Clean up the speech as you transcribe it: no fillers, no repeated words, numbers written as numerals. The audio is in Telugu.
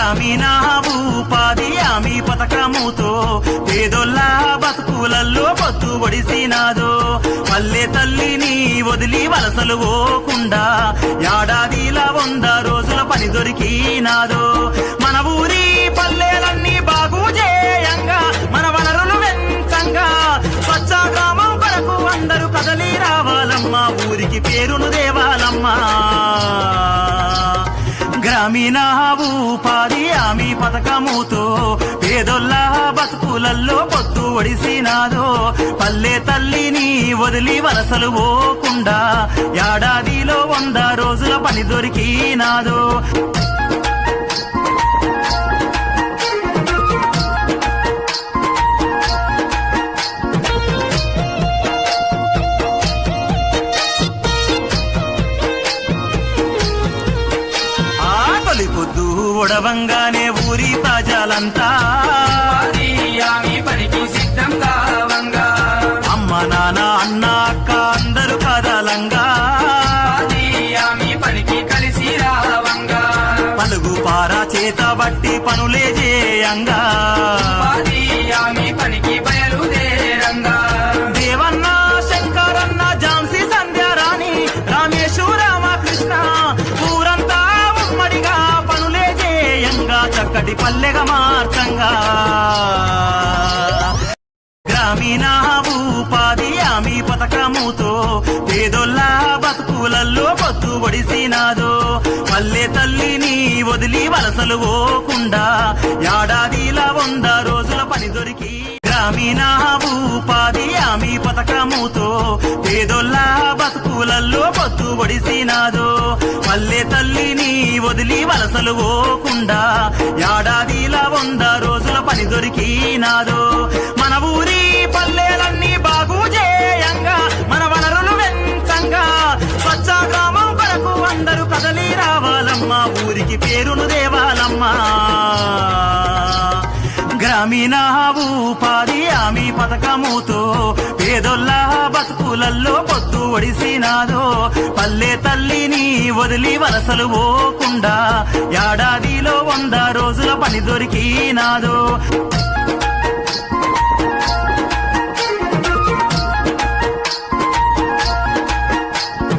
గ్రామీణ ఉపాధి హామీ పథకముతో పేదోళ్ళ బతుకులల్లో పొత్తు ఒడిసినాదో పల్లె తల్లిని వదిలి వలసలు పోకుండా ఏడాదిలా 100 రోజుల పని దొరికినాదో మన ఊరి పల్లెలన్నీ బాగు చేయంగా మన వనరులు వెంచంగా స్వచ్ఛ గ్రామం కొరకు అందరూ కదలి రావాలమ్మా ఊరికి పేరును దేవాలమ్మా గ్రామీణ ఉపాధి హామీ పథకముతో పేదోళ్ళ బతుకులల్లో పొత్తు ఒడిసినాదో పల్లె తల్లిని వదిలి వలసలు పోకుండా ఏడాదిలో 100 రోజుల పని దొరికినాదో పొద్దు ఒడవంగానే ఊరి ప్రజలంతా పనికి సిద్ధం కావంగా అమ్మ నాన్న అన్న అక్క అందరూ కదలంగా పనికి కలిసి రావంగా పలుగు పారా చేత బట్టి పనులే చేయంగా పనికి బయలుదేరంగా దేవన్న శంకరన్న ఝాన్సీ సంధ్యారాణి రామేశు రామకృష్ణ ఊరంతా ఉమ్మడిగా పనులే చేయంగా చక్కటి పల్లెగా మార్చంగా గ్రామీణ ఉపాధి హామీ పథకముతో పేదోళ్ళ బతుకులల్లో పొత్తు ఒడిసినాదో పల్లె తల్లిని వదిలి వలసలు పోకుండా ఏడాదిలా 100 రోజుల పని దొరికి గ్రామీణ ఉపాధి హామీ పథకముతో పేదోళ్ళ బతుకులల్లో పొత్తు ఒడిసినాదో పల్లె తల్లిని వదిలి వలసలు పోకుండా ఏడాదిలా 100 రోజుల పని దొరికినాదో మన ఊరి పల్లెలన్నీ బాగు చేయంగా మన వనరులు వెంచంగా స్వచ్ఛ గ్రామం కొరకు అందరూ కదలి రావాలమ్మా ఊరికి పేరును దేవాలమ్మా గ్రామీణ ఉపాధి హామీ పథకముతో పేదోళ్ళ బతుకులల్లో పొత్తు ఒడిసినాదో పల్లె తల్లిని వదిలి వలసలు పోకుండా ఏడాదిలో 100 రోజుల పని దొరికినాదో